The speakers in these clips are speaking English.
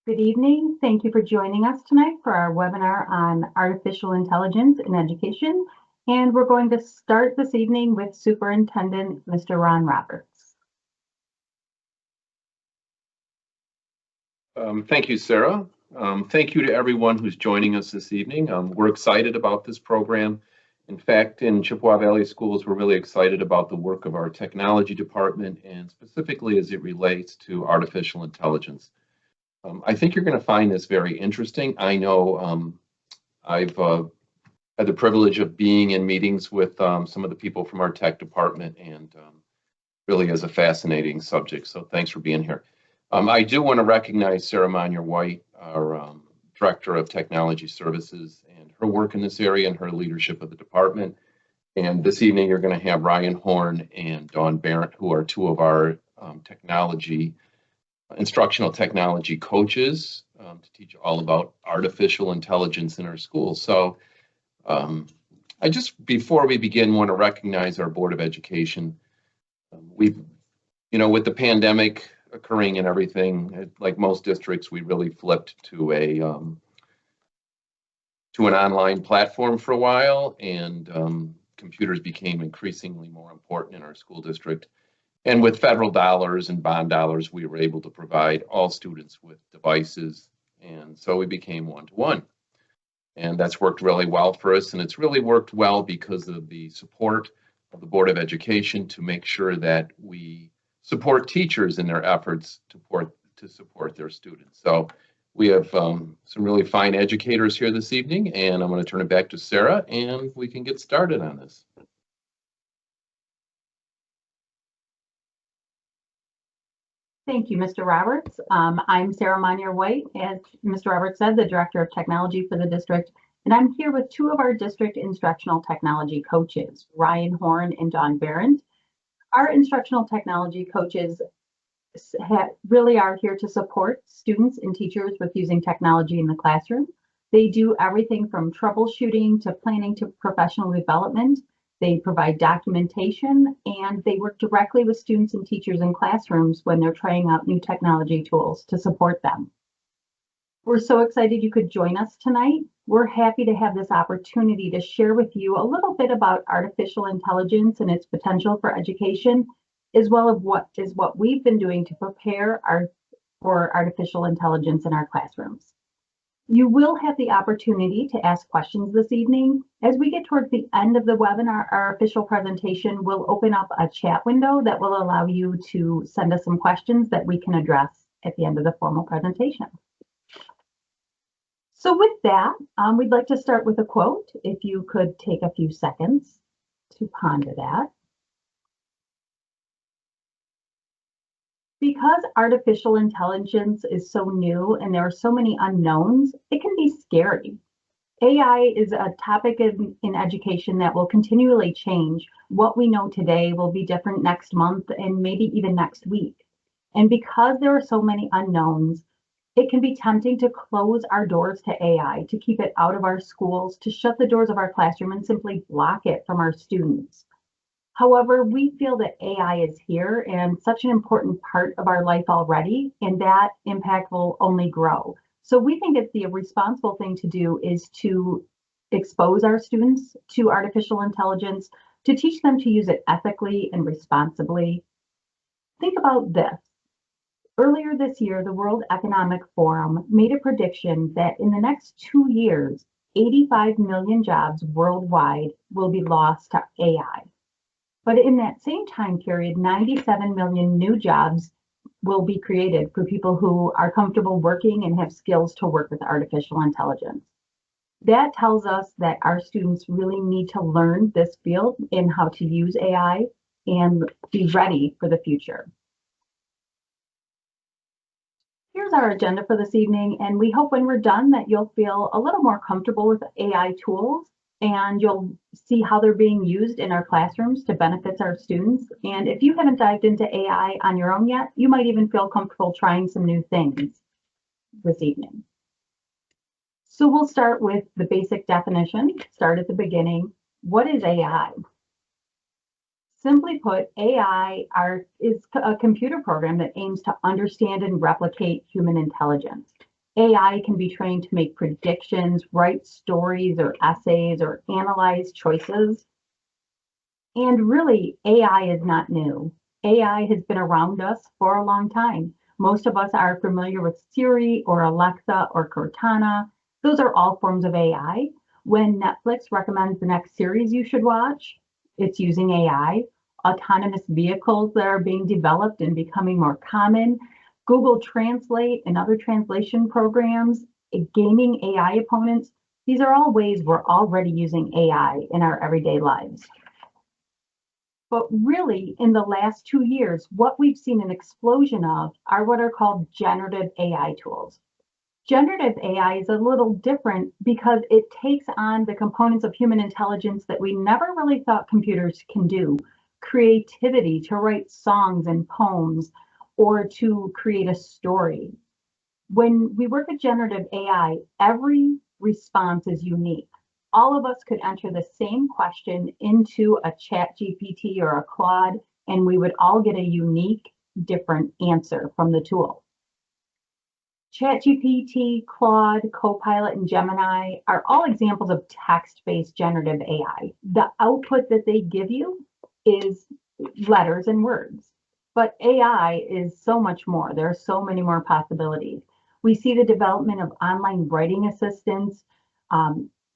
Good evening. Thank you for joining us tonight for our webinar on artificial intelligence in education. And we're going to start this evening with Superintendent Mr. Ron Roberts. Thank you, Sarah. Thank you to everyone who's joining us this evening. We're excited about this program. In fact, in Chippewa Valley Schools, we're really excited about the work of our technology department and specifically as it relates to artificial intelligence. I think you're going to find this very interesting. I know I've had the privilege of being in meetings with some of the people from our tech department, and really is a fascinating subject. So thanks for being here. I do want to recognize Sarah Monyer-White, our Director of Technology Services, and her work in this area and her leadership of the department. And this evening, you're going to have Ryan Horn and Dawn Barrett, who are two of our instructional technology coaches to teach all about artificial intelligence in our schools. So I just, before we begin, want to recognize our Board of Education. We've, with the pandemic occurring and everything, like most districts, we really flipped to an online platform for a while, and computers became increasingly more important in our school district. And with federal dollars and bond dollars, we were able to provide all students with devices, and so we became one-to-one. And that's worked really well for us, and it's really worked well because of the support of the Board of Education to make sure that we support teachers in their efforts to support their students. So we have some really fine educators here this evening, and I'm going to turn it back to Sarah, and we can get started on this. Thank you, Mr. Roberts. I'm Sarah Monyer-White, as Mr. Roberts said, the Director of Technology for the district, and I'm here with two of our district instructional technology coaches, Ryan Horn and Dawn Barrett. Our instructional technology coaches really are here to support students and teachers with using technology in the classroom. They do everything from troubleshooting to planning to professional development. They provide documentation, and they work directly with students and teachers in classrooms when they're trying out new technology tools to support them. We're so excited you could join us tonight. We're happy to have this opportunity to share with you a little bit about artificial intelligence and its potential for education, as well as what we've been doing to prepare for artificial intelligence in our classrooms. You will have the opportunity to ask questions this evening. As we get towards the end of the webinar, our official presentation will open up a chat window that will allow you to send us some questions that we can address at the end of the formal presentation. So with that, we'd like to start with a quote. If you could take a few seconds to ponder that. Because artificial intelligence is so new and there are so many unknowns, it can be scary. AI is a topic in education that will continually change. What we know today will be different next month and maybe even next week. And because there are so many unknowns, it can be tempting to close our doors to AI, to keep it out of our schools, to shut the doors of our classroom and simply block it from our students. However, we feel that AI is here and such an important part of our life already, and that impact will only grow. So we think it's the responsible thing to do is to expose our students to artificial intelligence, to teach them to use it ethically and responsibly. Think about this. Earlier this year, the World Economic Forum made a prediction that in the next 2 years, 85 million jobs worldwide will be lost to AI. But in that same time period, 97 million new jobs will be created for people who are comfortable working and have skills to work with artificial intelligence. That tells us that our students really need to learn this field and how to use AI and be ready for the future. Here's our agenda for this evening, and we hope when we're done that you'll feel a little more comfortable with AI tools, and you'll see how they're being used in our classrooms to benefit our students. And if you haven't dived into AI on your own yet, you might even feel comfortable trying some new things this evening. So we'll start with the basic definition, start at the beginning. What is AI? Simply put, AI is a computer program that aims to understand and replicate human intelligence. AI can be trained to make predictions, write stories or essays, or analyze choices. And really, AI is not new. AI has been around us for a long time. Most of us are familiar with Siri or Alexa or Cortana. Those are all forms of AI. When Netflix recommends the next series you should watch, it's using AI. Autonomous vehicles that are being developed and becoming more common, Google Translate and other translation programs, gaming AI opponents, these are all ways we're already using AI in our everyday lives. But really, in the last 2 years, what we've seen an explosion of are what are called generative AI tools. Generative AI is a little different because it takes on the components of human intelligence that we never really thought computers can do. Creativity to write songs and poems or to create a story. When we work with generative AI, every response is unique. All of us could enter the same question into a chat GPT or a Claude, and we would all get a unique, different answer from the tool. ChatGPT, Claude, Copilot, and Gemini are all examples of text-based generative AI. The output that they give you is letters and words, but AI is so much more. There are so many more possibilities. We see the development of online writing assistants,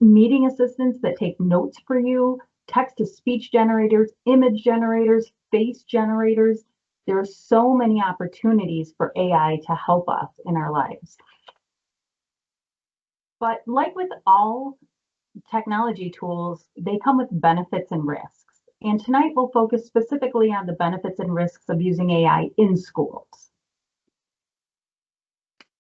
meeting assistants that take notes for you, text-to-speech generators, image generators, face generators. There are so many opportunities for AI to help us in our lives. But like with all technology tools, they come with benefits and risks. And tonight we'll focus specifically on the benefits and risks of using AI in schools.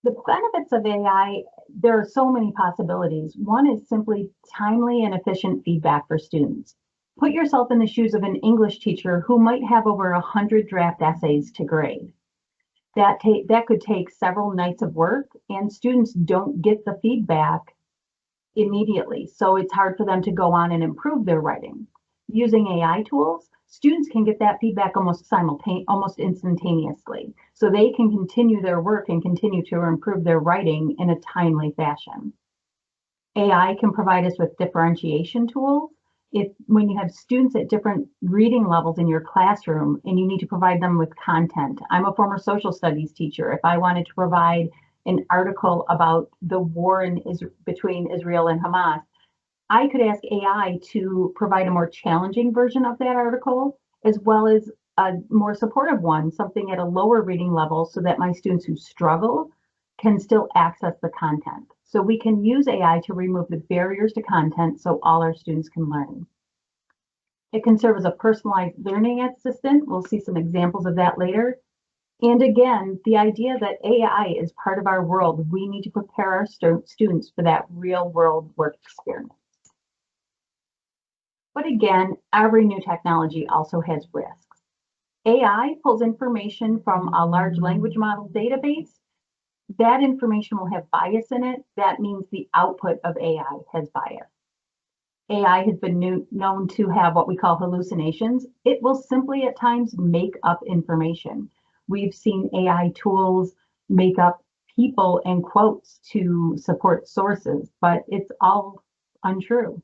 The benefits of AI, there are so many possibilities. One is simply timely and efficient feedback for students. Put yourself in the shoes of an English teacher who might have over 100 draft essays to grade. That could take several nights of work, and students don't get the feedback immediately. So it's hard for them to go on and improve their writing. Using AI tools, students can get that feedback almost instantaneously. So they can continue their work and continue to improve their writing in a timely fashion. AI can provide us with differentiation tools. When you have students at different reading levels in your classroom and you need to provide them with content. I'm a former social studies teacher. If I wanted to provide an article about the war between Israel and Hamas, I could ask AI to provide a more challenging version of that article, as well as a more supportive one, something at a lower reading level, so that my students who struggle can still access the content. So we can use AI to remove the barriers to content so all our students can learn. It can serve as a personalized learning assistant. We'll see some examples of that later. And again, the idea that AI is part of our world, we need to prepare our students for that real world work experience. But again, every new technology also has risks. AI pulls information from a large language model database. That information will have bias in it. That means the output of AI has bias. AI has been known to have what we call hallucinations. It will simply at times make up information. We've seen AI tools make up people and quotes to support sources, but it's all untrue.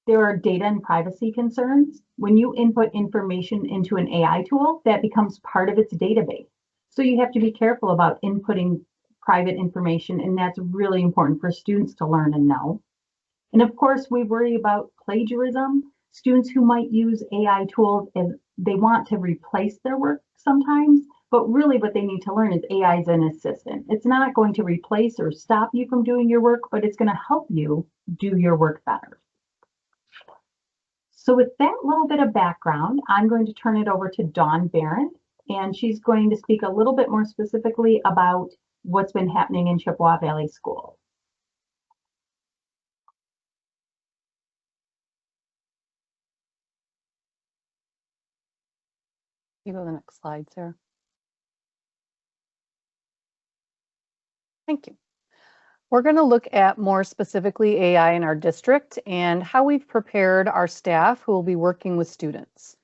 There are data and privacy concerns. When you input information into an AI tool, that becomes part of its database. So you have to be careful about inputting private information, and that's really important for students to learn and know. And of course, we worry about plagiarism. Students who might use AI tools as they want to replace their work sometimes, but really what they need to learn is AI is an assistant. It's not going to replace or stop you from doing your work, but it's going to help you do your work better. So with that little bit of background, I'm going to turn it over to Dawn Barron, and she's going to speak a little bit more specifically about what's been happening in Chippewa Valley Schools. You go to the next slide, Sarah. Thank you. We're going to look at more specifically AI in our district and how we've prepared our staff who will be working with students.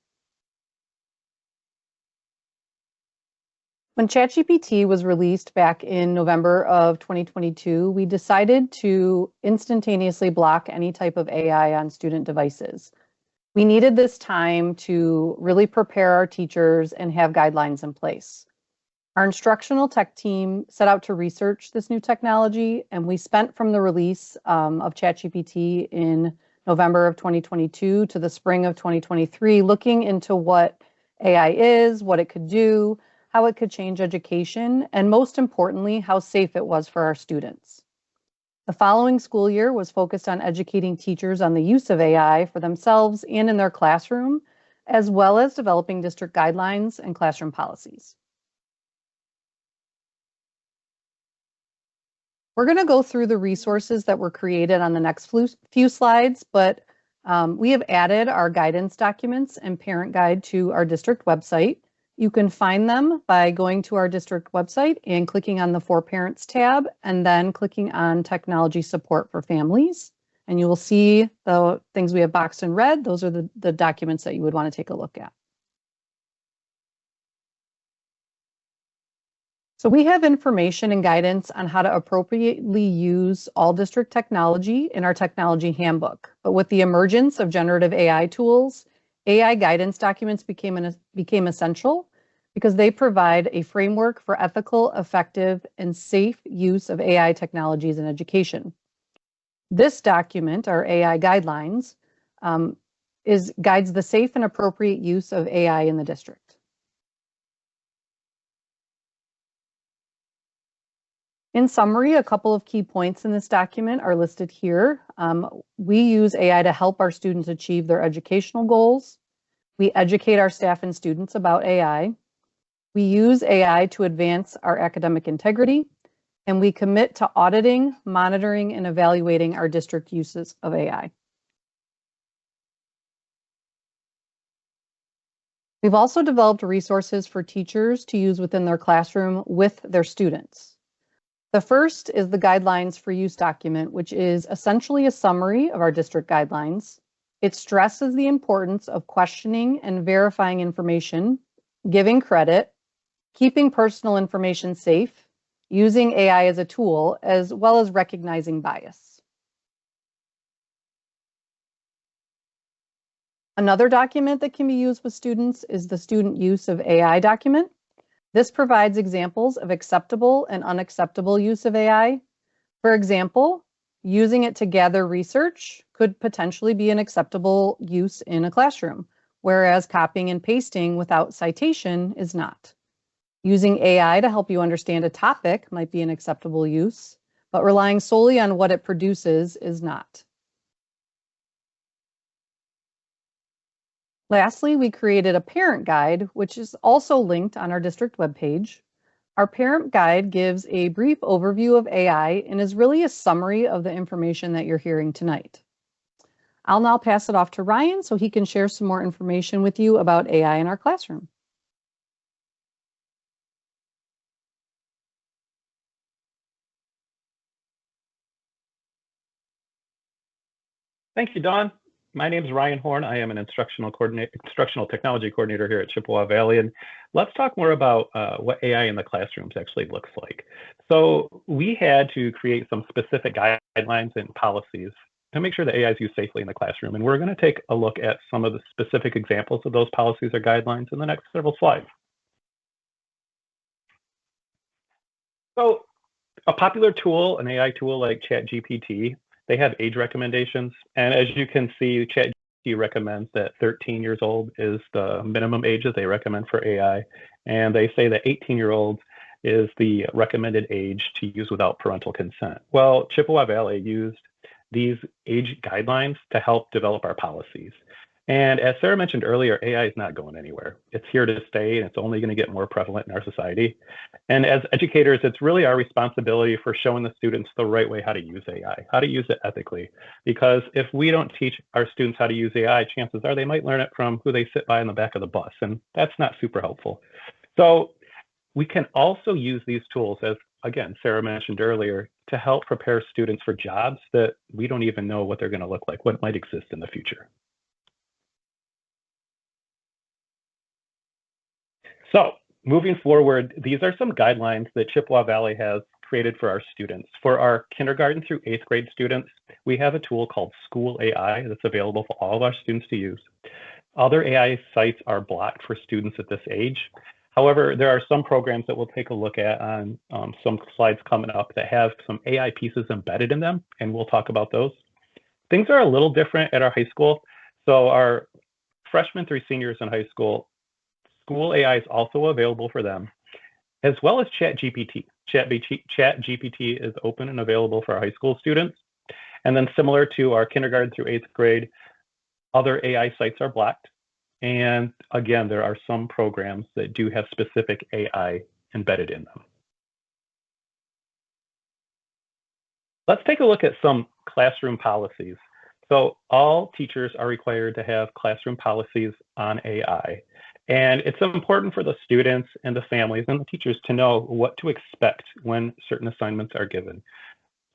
When ChatGPT was released back in November of 2022, we decided to instantaneously block any type of AI on student devices. We needed this time to really prepare our teachers and have guidelines in place. Our instructional tech team set out to research this new technology, and we spent from the release of ChatGPT in November of 2022 to the spring of 2023 looking into what AI is, what it could do, how it could change education, and most importantly, how safe it was for our students. The following school year was focused on educating teachers on the use of AI for themselves and in their classroom, as well as developing district guidelines and classroom policies. We're going to go through the resources that were created on the next few slides, but we have added our guidance documents and parent guide to our district website. You can find them by going to our district website and clicking on the For Parents tab, and then clicking on Technology Support for Families. And you will see the things we have boxed in red. Those are the documents that you would want to take a look at. So we have information and guidance on how to appropriately use all district technology in our technology handbook. But with the emergence of generative AI tools, AI guidance documents became essential because they provide a framework for ethical, effective, and safe use of AI technologies in education. This document, our AI guidelines, guides the safe and appropriate use of AI in the district. In summary, a couple of key points in this document are listed here. We use AI to help our students achieve their educational goals. We educate our staff and students about AI. We use AI to advance our academic integrity, and we commit to auditing, monitoring, and evaluating our district uses of AI. We've also developed resources for teachers to use within their classroom with their students. The first is the Guidelines for Use document, which is essentially a summary of our district guidelines. It stresses the importance of questioning and verifying information, giving credit, keeping personal information safe, using AI as a tool, as well as recognizing bias. Another document that can be used with students is the Student Use of AI document. This provides examples of acceptable and unacceptable use of AI. For example, using it to gather research could potentially be an acceptable use in a classroom, whereas copying and pasting without citation is not. Using AI to help you understand a topic might be an acceptable use, but relying solely on what it produces is not. Lastly, we created a parent guide, which is also linked on our district webpage. Our parent guide gives a brief overview of AI and is really a summary of the information that you're hearing tonight. I'll now pass it off to Ryan so he can share some more information with you about AI in our classroom. Thank you, Dawn. My name is Ryan Horn. I am an instructional technology coordinator here at Chippewa Valley, and let's talk more about what AI in the classrooms actually looks like. So we had to create some specific guidelines and policies to make sure that AI is used safely in the classroom, and we're going to take a look at some of the specific examples of those policies or guidelines in the next several slides. So a popular tool, an AI tool like ChatGPT, they have age recommendations. And as you can see, ChatGPT recommends that 13 years old is the minimum age that they recommend for AI. And they say that 18-year-olds is the recommended age to use without parental consent. Well, Chippewa Valley used these age guidelines to help develop our policies. And as Sarah mentioned earlier, AI is not going anywhere. It's here to stay, and it's only going to get more prevalent in our society. And as educators, it's really our responsibility for showing the students the right way how to use AI, how to use it ethically. Because if we don't teach our students how to use AI, chances are they might learn it from who they sit by in the back of the bus, and that's not super helpful. So we can also use these tools, as again, Sarah mentioned earlier, to help prepare students for jobs that we don't even know what they're going to look like, what might exist in the future. So moving forward, these are some guidelines that Chippewa Valley has created for our students. For our kindergarten through 8th grade students, we have a tool called School AI that's available for all of our students to use. Other AI sites are blocked for students at this age. However, there are some programs that we'll take a look at on some slides coming up that have some AI pieces embedded in them, and we'll talk about those. Things are a little different at our high school. So our freshmen through seniors in high school, School AI is also available for them, as well as ChatGPT. ChatGPT is open and available for our high school students. And then similar to our kindergarten through 8th grade, other AI sites are blocked. And again, there are some programs that do have specific AI embedded in them. Let's take a look at some classroom policies. So all teachers are required to have classroom policies on AI. And it's important for the students and the families and the teachers to know what to expect when certain assignments are given.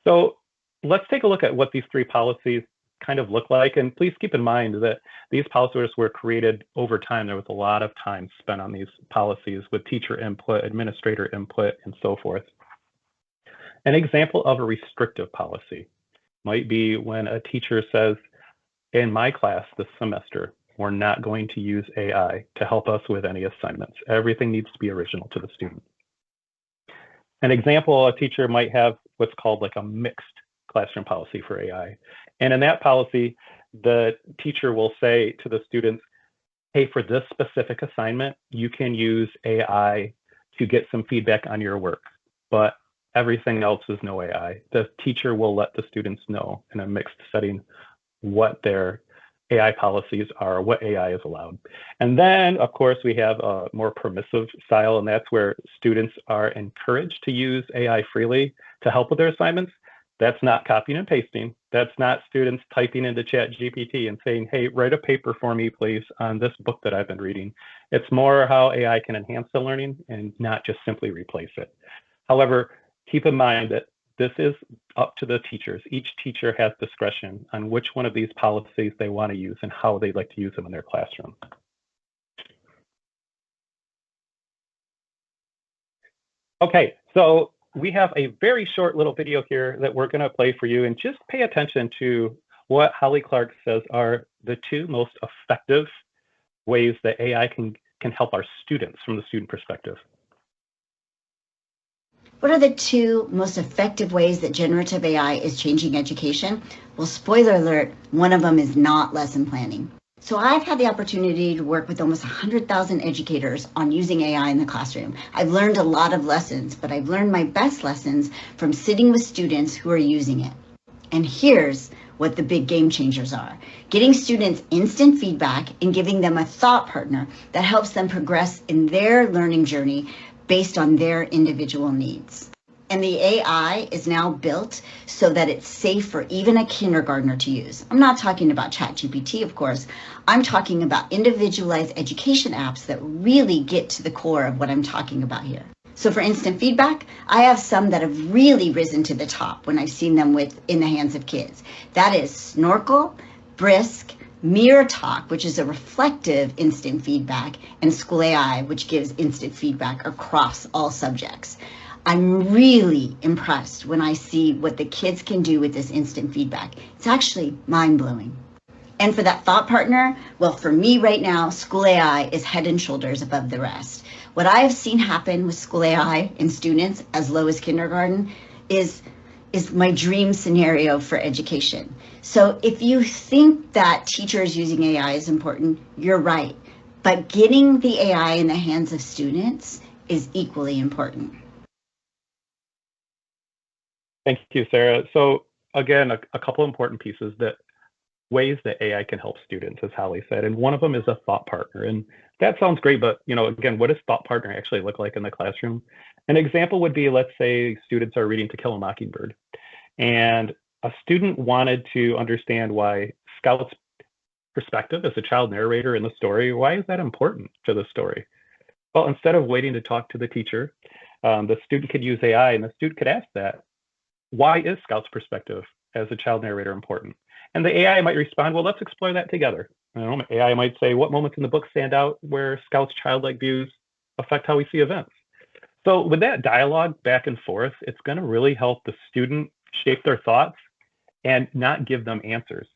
So let's take a look at what these 3 policies kind of look like. And please keep in mind that these policies were created over time. There was a lot of time spent on these policies with teacher input, administrator input, and so forth. An example of a restrictive policy might be when a teacher says, in my class this semester, we're not going to use AI to help us with any assignments. Everything needs to be original to the student. An example, a teacher might have what's called like a mixed classroom policy for AI. And in that policy, the teacher will say to the students, hey, for this specific assignment, you can use AI to get some feedback on your work, but everything else is no AI. The teacher will let the students know in a mixed setting what their AI policies are, what AI is allowed. And then, of course, we have a more permissive style, and that's where students are encouraged to use AI freely to help with their assignments. That's not copying and pasting. That's not students typing into ChatGPT and saying, hey, write a paper for me, please, on this book that I've been reading. It's more how AI can enhance the learning and not just simply replace it. However, keep in mind that this is up to the teachers. Each teacher has discretion on which one of these policies they want to use and how they'd like to use them in their classroom. Okay, so we have a very short little video here that we're going to play for you, and just pay attention to what Holly Clark says are the 2 most effective ways that AI can help our students from the student perspective. What are the 2 most effective ways that generative AI is changing education? Well, spoiler alert, one of them is not lesson planning. So I've had the opportunity to work with almost 100,000 educators on using AI in the classroom. I've learned a lot of lessons, but I've learned my best lessons from sitting with students who are using it. And here's what the big game changers are. Getting students instant feedback and giving them a thought partner that helps them progress in their learning journey based on their individual needs. And the AI is now built so that it's safe for even a kindergartner to use. I'm not talking about ChatGPT, of course. I'm talking about individualized education apps that really get to the core of what I'm talking about here. So for instant feedback, I have some that have really risen to the top when I've seen them in the hands of kids. That is Snorkel, Brisk, Mirror Talk, which is a reflective instant feedback, and School AI, which gives instant feedback across all subjects. I'm really impressed when I see what the kids can do with this instant feedback. It's actually mind-blowing. And for that thought partner, well, for me right now, School AI is head and shoulders above the rest. What I have seen happen with School AI in students as low as kindergarten is my dream scenario for education. So if you think that teachers using AI is important, you're right. But getting the AI in the hands of students is equally important. Thank you, Sarah. So again, a couple important pieces ways that AI can help students, as Holly said, and one of them is a thought partner. And that sounds great, but again, what does thought partner actually look like in the classroom? An example would be, let's say students are reading To Kill a Mockingbird, and a student wanted to understand why Scout's perspective as a child narrator in the story, why is that important to the story? Well, instead of waiting to talk to the teacher, the student could use AI, and the student could ask that, why is Scout's perspective as a child narrator important? And the AI might respond, well, let's explore that together. AI might say, what moments in the book stand out where Scout's childlike views affect how we see events. So with that dialogue back and forth, it's going to really help the student shape their thoughts and not give them answers.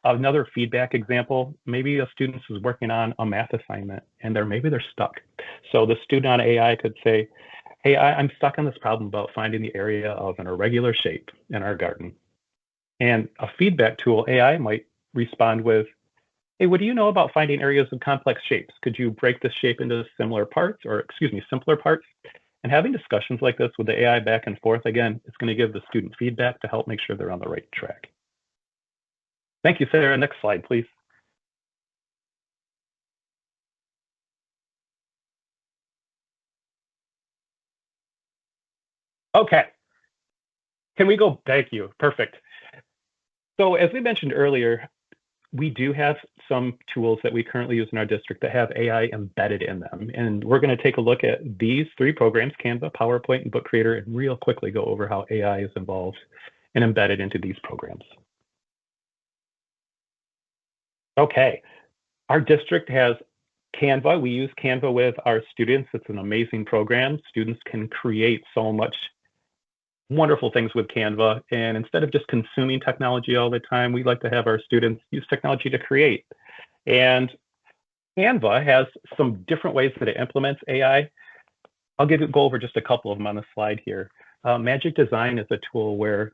Another feedback example, maybe a student is working on a math assignment and maybe they're stuck. So the student on AI could say, hey, I'm stuck on this problem about finding the area of an irregular shape in our garden. And a feedback tool, AI, might respond with, hey, what do you know about finding areas of complex shapes? Could you break this shape into simpler parts? And having discussions like this with the AI back and forth, again, it's going to give the student feedback to help make sure they're on the right track. Thank you, Sarah. Next slide, please. Okay. Can we go? Thank you. Perfect. So as we mentioned earlier, we do have some tools that we currently use in our district that have AI embedded in them. And we're going to take a look at these 3 programs, Canva, PowerPoint, and Book Creator, and real quickly go over how AI is involved and embedded into these programs. Okay, our district has Canva. We use Canva with our students. It's an amazing program. Students can create so much wonderful things with Canva. And instead of just consuming technology all the time, we like to have our students use technology to create. And Canva has some different ways that it implements AI. I'll go over just a couple of them on the slide here. Magic Design is a tool where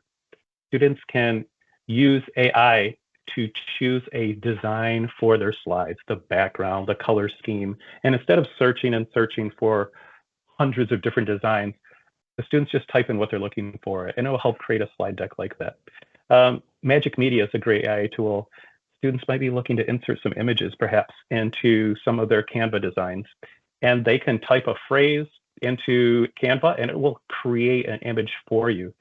students can use AI to choose a design for their slides, the background, the color scheme. And instead of searching for hundreds of different designs, the students just type in what they're looking for, and it will help create a slide deck like that. Magic Media is a great AI tool. Students might be looking to insert some images, perhaps, into some of their Canva designs, and they can type a phrase into Canva, and it will create an image for you.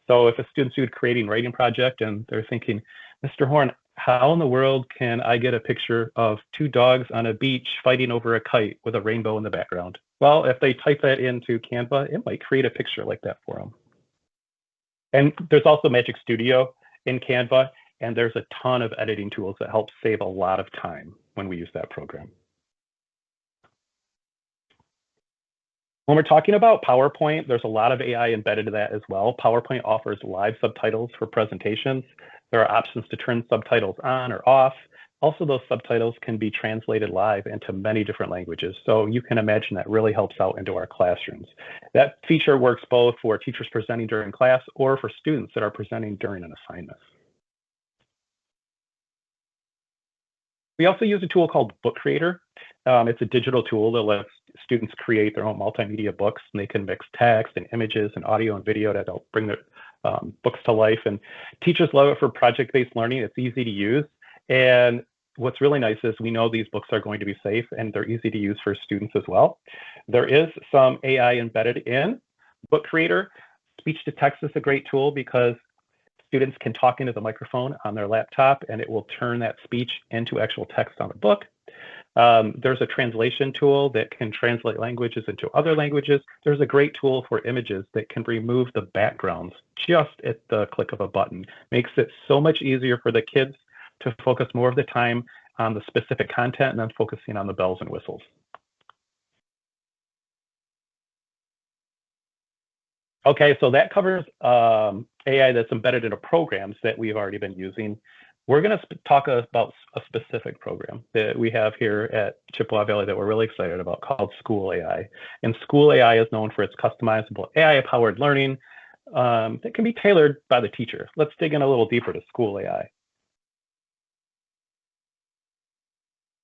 So if a student's creating a writing project and they're thinking, Mr. Horn, how in the world can I get a picture of 2 dogs on a beach fighting over a kite with a rainbow in the background? Well, if they type that into Canva, it might create a picture like that for them. And there's also Magic Studio in Canva, and there's a ton of editing tools that help save a lot of time when we use that program. When we're talking about PowerPoint, there's a lot of AI embedded in that as well. PowerPoint offers live subtitles for presentations. There are options to turn subtitles on or off. Also, those subtitles can be translated live into many different languages. So you can imagine that really helps out into our classrooms. That feature works both for teachers presenting during class or for students that are presenting during an assignment. We also use a tool called Book Creator. It's a digital tool that lets students create their own multimedia books, and they can mix text and images and audio and video to help bring their books to life. And teachers love it for project-based learning. It's easy to use. And what's really nice is we know these books are going to be safe and they're easy to use for students as well. There is some AI embedded in Book Creator. Speech to text is a great tool because students can talk into the microphone on their laptop and it will turn that speech into actual text on a book. There's a translation tool that can translate languages into other languages. There's a great tool for images that can remove the backgrounds just at the click of a button. Makes it so much easier for the kids to focus more of the time on the specific content and then focusing on the bells and whistles. Okay, so that covers AI that's embedded into programs that we've already been using. We're going to talk about a specific program that we have here at Chippewa Valley that we're really excited about called School AI. And School AI is known for its customizable AI-powered learning that can be tailored by the teacher. Let's dig in a little deeper to School AI.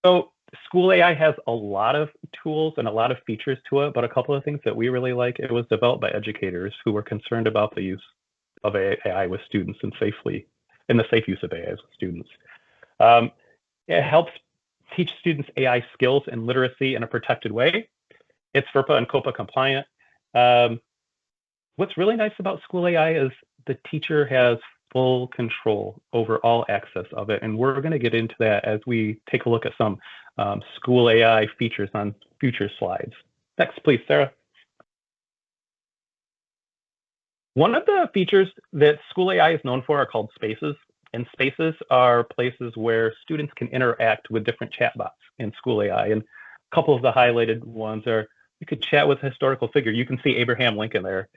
So School AI has a lot of tools and a lot of features to it, but a couple of things that we really like, it was developed by educators who were concerned about the use of AI with students and the safe use of AI with students. It helps teach students AI skills and literacy in a protected way. It's FERPA and COPA compliant. What's really nice about School AI is the teacher has full control over all access of it. And we're going to get into that as we take a look at some School AI features on future slides. Next, please, Sarah. One of the features that School AI is known for are called spaces. And spaces are places where students can interact with different chatbots in School AI. And couple of the highlighted ones are you could chat with a historical figure. You can see Abraham Lincoln there.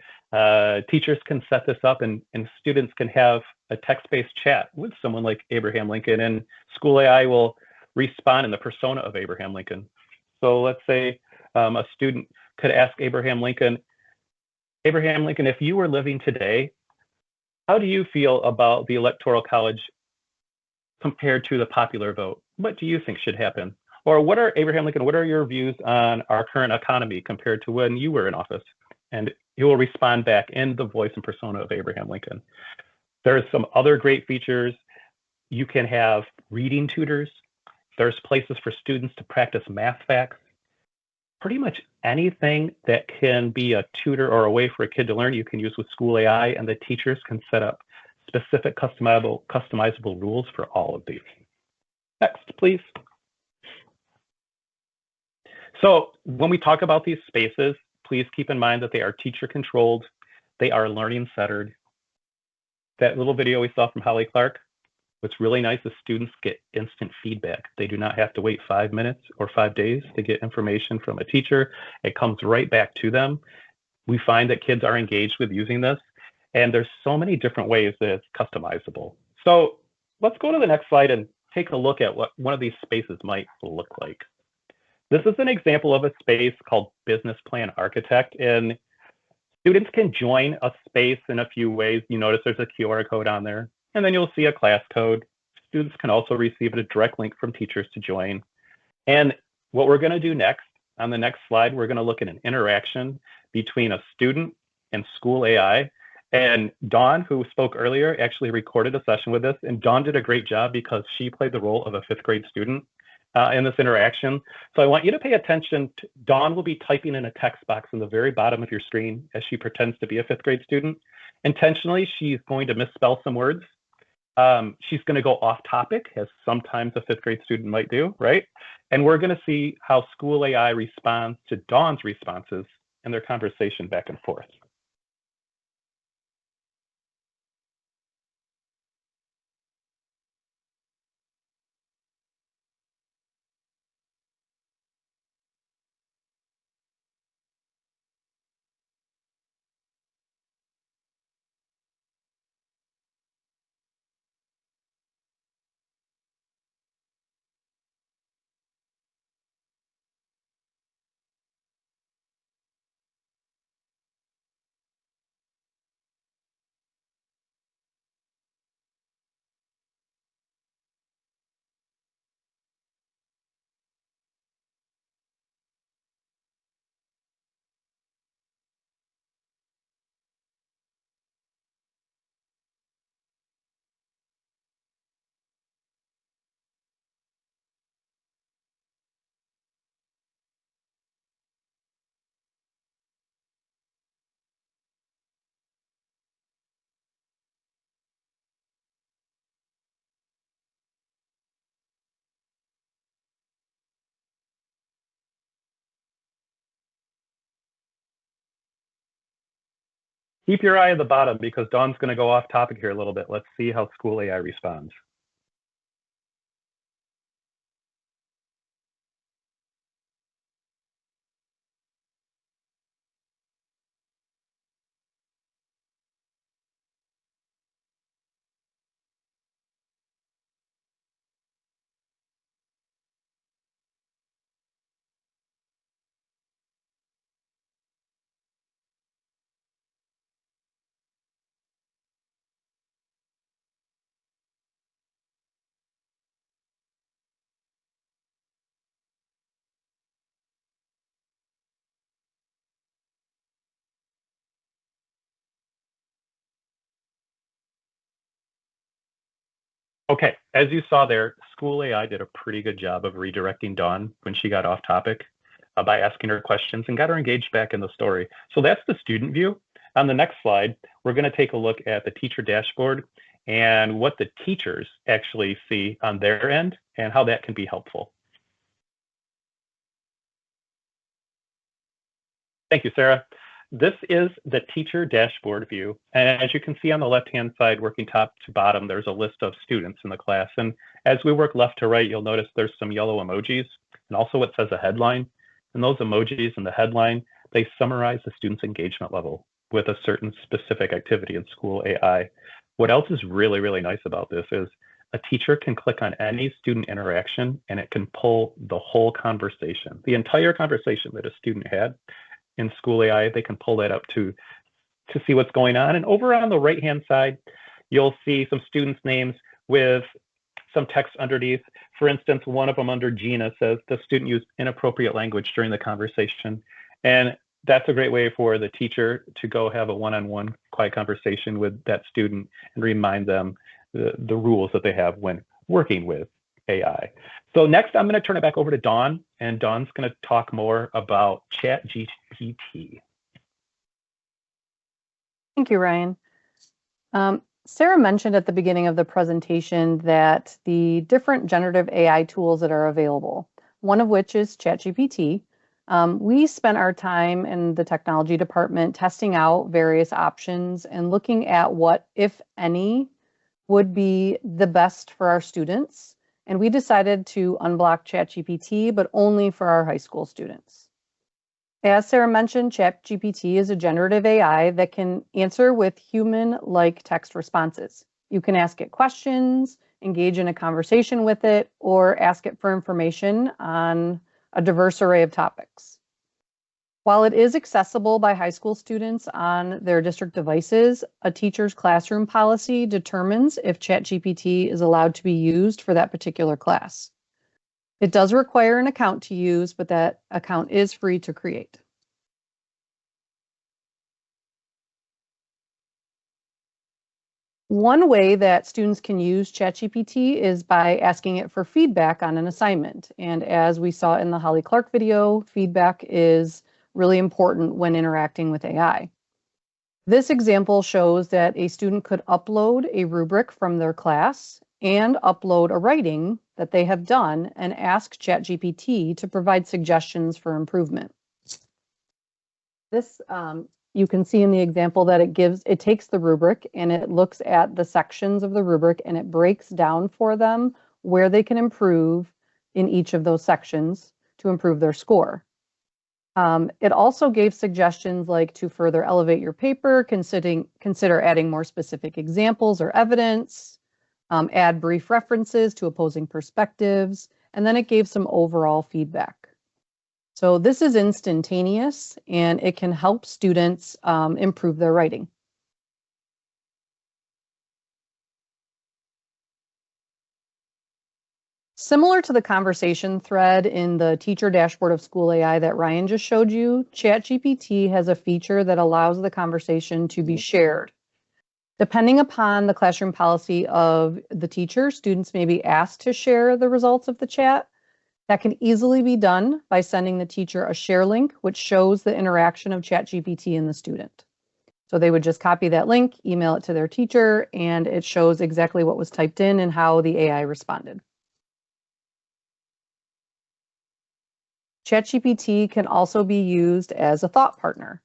Teachers can set this up and students can have a text-based chat with someone like Abraham Lincoln, and School AI will respond in the persona of Abraham Lincoln. So let's say a student could ask Abraham Lincoln, if you were living today, how do you feel about the Electoral College compared to the popular vote? What do you think should happen? Or Abraham Lincoln, what are your views on our current economy compared to when you were in office? And he will respond back in the voice and persona of Abraham Lincoln. There's some other great features. You can have reading tutors. There's places for students to practice math facts. Pretty much anything that can be a tutor or a way for a kid to learn, you can use with School AI, and the teachers can set up specific customizable rules for all of these. Next, please. So when we talk about these spaces, please keep in mind that they are teacher controlled, they are learning centered. That little video we saw from Holly Clark, what's really nice is students get instant feedback. They do not have to wait 5 minutes or 5 days to get information from a teacher. It comes right back to them. We find that kids are engaged with using this, and there's so many different ways that it's customizable. So let's go to the next slide and take a look at what one of these spaces might look like. This is an example of a space called Business Plan Architect, and students can join a space in a few ways. You notice there's a QR code on there, and then you'll see a class code. Students can also receive a direct link from teachers to join. And what we're going to do next, on the next slide, we're going to look at an interaction between a student and School AI. And Dawn, who spoke earlier, actually recorded a session with us, and Dawn did a great job because she played the role of a 5th grade student in this interaction. So I want you to pay attention. Dawn will be typing in a text box in the very bottom of your screen as she pretends to be a 5th grade student. Intentionally, she's going to misspell some words. She's going to go off topic, as sometimes a 5th grade student might do, right? And we're going to see how School AI responds to Dawn's responses and their conversation back and forth. Keep your eye at the bottom because Dawn's going to go off topic here a little bit. Let's see how School AI responds. Okay, as you saw there, School AI did a pretty good job of redirecting Dawn when she got off topic by asking her questions and got her engaged back in the story. So that's the student view. On the next slide, we're going to take a look at the teacher dashboard and what the teachers actually see on their end and how that can be helpful. Thank you, Sarah. This is the teacher dashboard view. And as you can see on the left-hand side, working top to bottom, there's a list of students in the class. And as we work left to right, you'll notice there's some yellow emojis. and also what says a headline. And those emojis in the headline, they summarize the student's engagement level with a certain specific activity in school AI. What else is really, really nice about this is a teacher can click on any student interaction and it can pull the whole conversation, the entire conversation that a student had in school AI. They can pull that up to see what's going on. And over on the right-hand side, you'll see some students' names with some text underneath. For instance, one of them under Gina says the student used inappropriate language during the conversation. And that's a great way for the teacher to go have a one-on-one quiet conversation with that student and remind them the rules that they have when working with AI. So next, I'm going to turn it back over to Dawn, and Dawn's going to talk more about ChatGPT. Thank you, Ryan. Sarah mentioned at the beginning of the presentation that the different generative AI tools that are available, one of which is ChatGPT. We spent our time in the technology department testing out various options and looking at what, if any, would be the best for our students. And we decided to unblock ChatGPT, but only for our high school students. As Sarah mentioned, ChatGPT is a generative AI that can answer with human-like text responses. You can ask it questions, engage in a conversation with it, or ask it for information on a diverse array of topics. While it is accessible by high school students on their district devices, a teacher's classroom policy determines if ChatGPT is allowed to be used for that particular class. It does require an account to use, but that account is free to create. One way that students can use ChatGPT is by asking it for feedback on an assignment. And as we saw in the Holly Clark video, feedback is really important when interacting with AI. This example shows that a student could upload a rubric from their class and upload a writing that they have done and ask ChatGPT to provide suggestions for improvement. This, you can see in the example that it takes the rubric and it looks at the sections of the rubric and it breaks down for them where they can improve in each of those sections to improve their score. It also gave suggestions like to further elevate your paper, consider adding more specific examples or evidence, add brief references to opposing perspectives, and then it gave some overall feedback. So this is instantaneous and it can help students improve their writing. Similar to the conversation thread in the teacher dashboard of School AI that Ryan just showed you, ChatGPT has a feature that allows the conversation to be shared. Depending upon the classroom policy of the teacher, students may be asked to share the results of the chat. That can easily be done by sending the teacher a share link, which shows the interaction of ChatGPT and the student. So they would just copy that link, email it to their teacher, and it shows exactly what was typed in and how the AI responded. ChatGPT can also be used as a thought partner.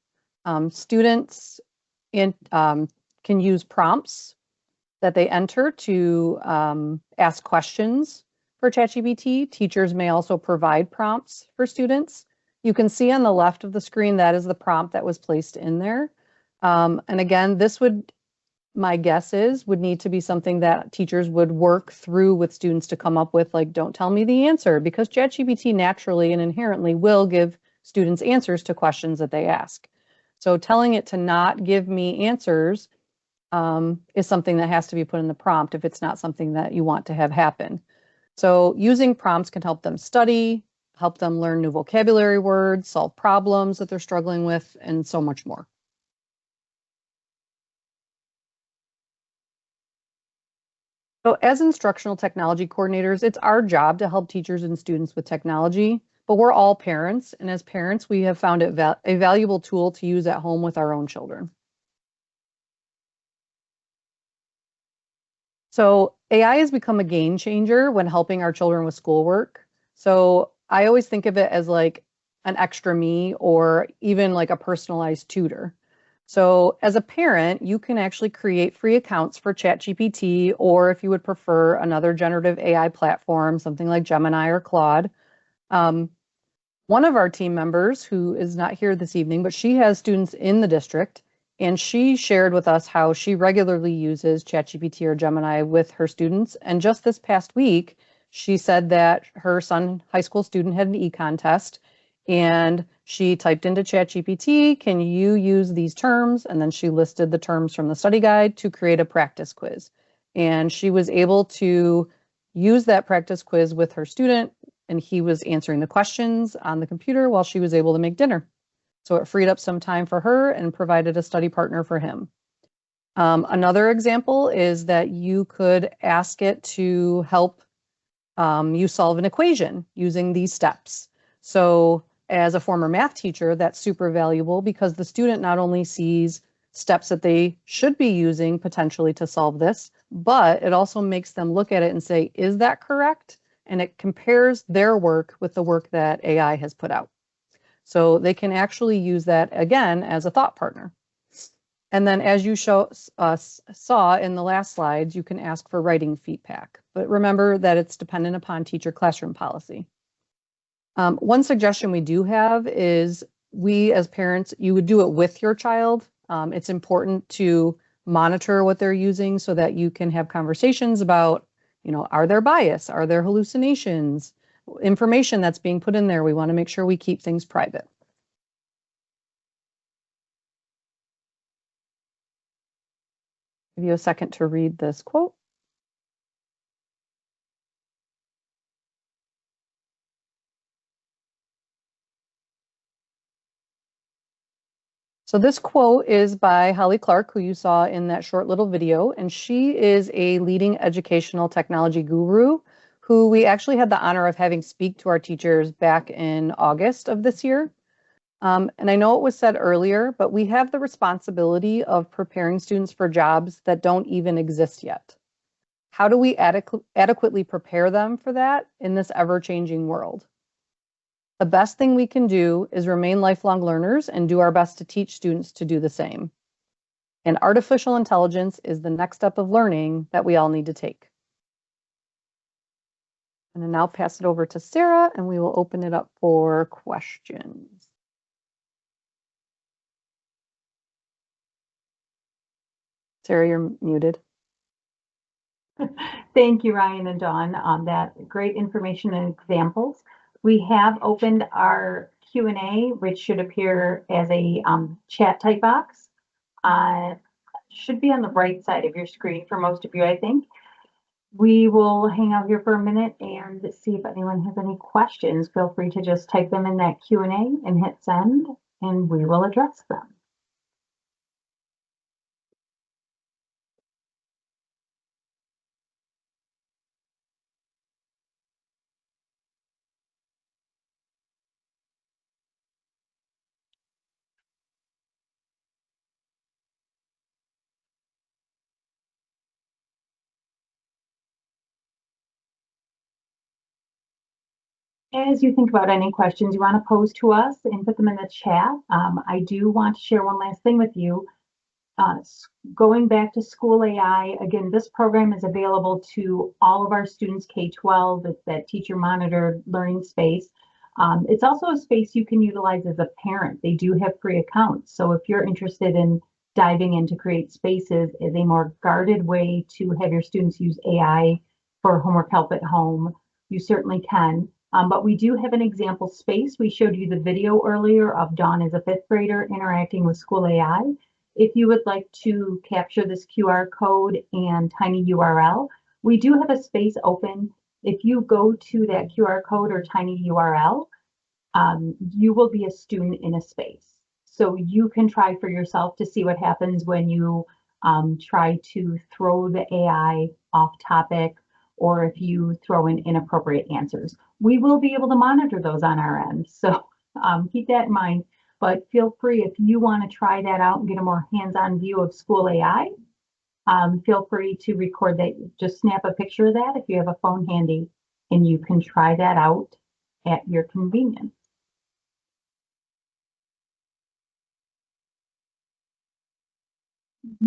Students can use prompts that they enter to ask questions for ChatGPT. Teachers may also provide prompts for students. You can see on the left of the screen, that is the prompt that was placed in there. And again, this would, my guess is, would need to be something that teachers would work through with students to come up with, like, don't tell me the answer, because ChatGPT naturally and inherently will give students answers to questions that they ask. So telling it to not give me answers is something that has to be put in the prompt if it's not something that you want to have happen. So using prompts can help them study, help them learn new vocabulary words, solve problems that they're struggling with, and so much more. So as instructional technology coordinators, it's our job to help teachers and students with technology, but we're all parents, and as parents, we have found it a valuable tool to use at home with our own children. So AI has become a game changer when helping our children with schoolwork. So I always think of it as like an extra me or even like a personalized tutor. So as a parent, you can actually create free accounts for ChatGPT, or if you would prefer another generative AI platform, something like Gemini or Claude. One of our team members, who is not here this evening, but she has students in the district, and she shared with us how she regularly uses ChatGPT or Gemini with her students. And just this past week, she said that her son, high school student, had an econ test, and she typed into ChatGPT, "Can you use these terms?" And then she listed the terms from the study guide to create a practice quiz. And she was able to use that practice quiz with her student, and he was answering the questions on the computer while she was able to make dinner. So it freed up some time for her and provided a study partner for him. Another example is that you could ask it to help you solve an equation using these steps. So as a former math teacher, that's super valuable because the student not only sees steps that they should be using potentially to solve this, but it also makes them look at it and say, is that correct? And it compares their work with the work that AI has put out. So they can actually use that again as a thought partner. And then as you saw in the last slides, you can ask for writing feedback. But remember that it's dependent upon teacher classroom policy. One suggestion we do have is we as parents, you would do it with your child. It's important to monitor what they're using so that you can have conversations about, are there bias? Are there hallucinations? Information that's being put in there, we want to make sure we keep things private. Give you a second to read this quote. So this quote is by Holly Clark, who you saw in that short little video, and she is a leading educational technology guru who we actually had the honor of having speak to our teachers back in August of this year. And I know it was said earlier, but we have the responsibility of preparing students for jobs that don't even exist yet. How do we adequately prepare them for that in this ever-changing world? The best thing we can do is remain lifelong learners and do our best to teach students to do the same. And artificial intelligence is the next step of learning that we all need to take. And then now pass it over to Sarah, and we will open it up for questions. Sarah, you're muted. Thank you, Ryan and Dawn, on that great information and examples. We have opened our Q&A, which should appear as a chat type box. Should be on the right side of your screen for most of you, I think. We will hang out here for a minute and see if anyone has any questions. Feel free to just type them in that Q&A and hit send, and we will address them. As you think about any questions you want to pose to us and put them in the chat, I do want to share one last thing with you. Going back to School AI, again, this program is available to all of our students K-12. It's that teacher monitored learning space. It's also a space you can utilize as a parent. They do have free accounts. So if you're interested in diving in to create spaces as a more guarded way to have your students use AI for homework help at home, you certainly can. But we do have an example space. We showed you the video earlier of Dawn as a fifth grader interacting with School AI. If you would like to capture this QR code and tiny URL, we do have a space open. If you go to that QR code or tiny URL, you will be a student in a space. So you can try for yourself to see what happens when you try to throw the AI off topic, or if you throw in inappropriate answers. We will be able to monitor those on our end. So keep that in mind, but feel free if you want to try that out and get a more hands-on view of School AI, feel free to record that. Just snap a picture of that if you have a phone handy, and you can try that out at your convenience.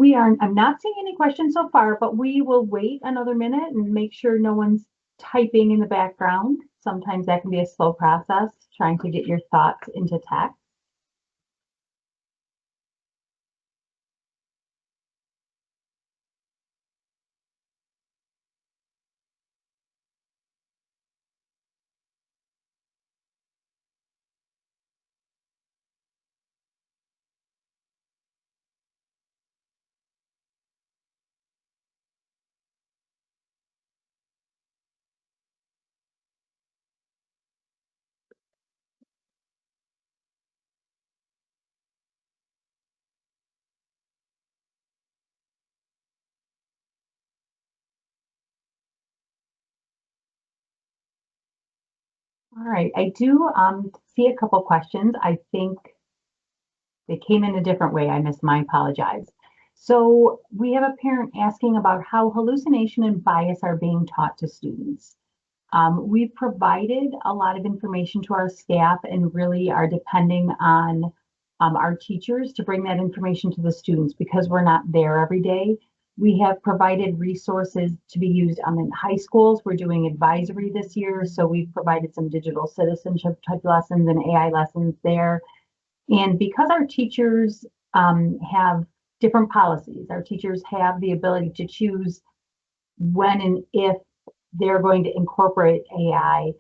I'm not seeing any questions so far, but we will wait another minute and make sure no one's typing in the background. Sometimes that can be a slow process, trying to get your thoughts into text. All right, I do see a couple questions. I think they came in a different way. I missed my apologize. So we have a parent asking about how hallucination and bias are being taught to students. We've provided a lot of information to our staff and really are depending on our teachers to bring that information to the students because we're not there every day. We have provided resources to be used in high schools. We're doing advisory this year, so we've provided some digital citizenship type lessons and AI lessons there. And because our teachers have different policies, our teachers have the ability to choose when and if they're going to incorporate AI.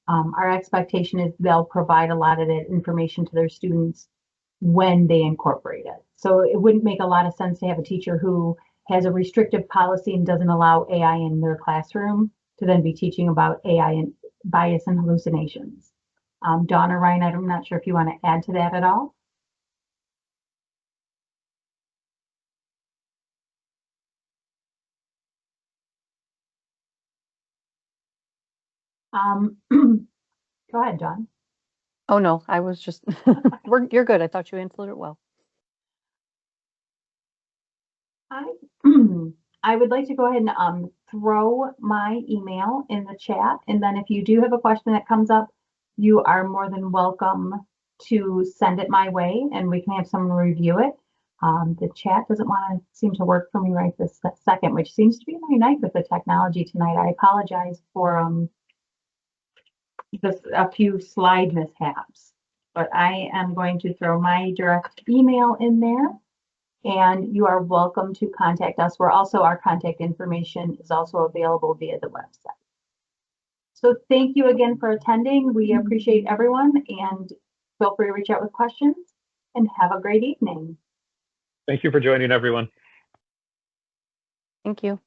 Our expectation is they'll provide a lot of that information to their students when they incorporate it. So it wouldn't make a lot of sense to have a teacher who has a restrictive policy and doesn't allow AI in their classroom to then be teaching about AI and bias and hallucinations. Dawn or Ryan, I'm not sure if you want to add to that at all. Go ahead, Dawn. Oh, no, I was just, you're good. I thought you answered it well. I would like to go ahead and throw my email in the chat. And then if you do have a question that comes up, you are more than welcome to send it my way and we can have someone review it. The chat doesn't want to seem to work for me right this second, which seems to be my night with the technology tonight. I apologize for just a few slide mishaps, but I am going to throw my direct email in there. And you are welcome to contact us. Our contact information is also available via the website. So thank you again for attending. We appreciate everyone and feel free to reach out with questions and have a great evening. Thank you for joining, everyone. Thank you.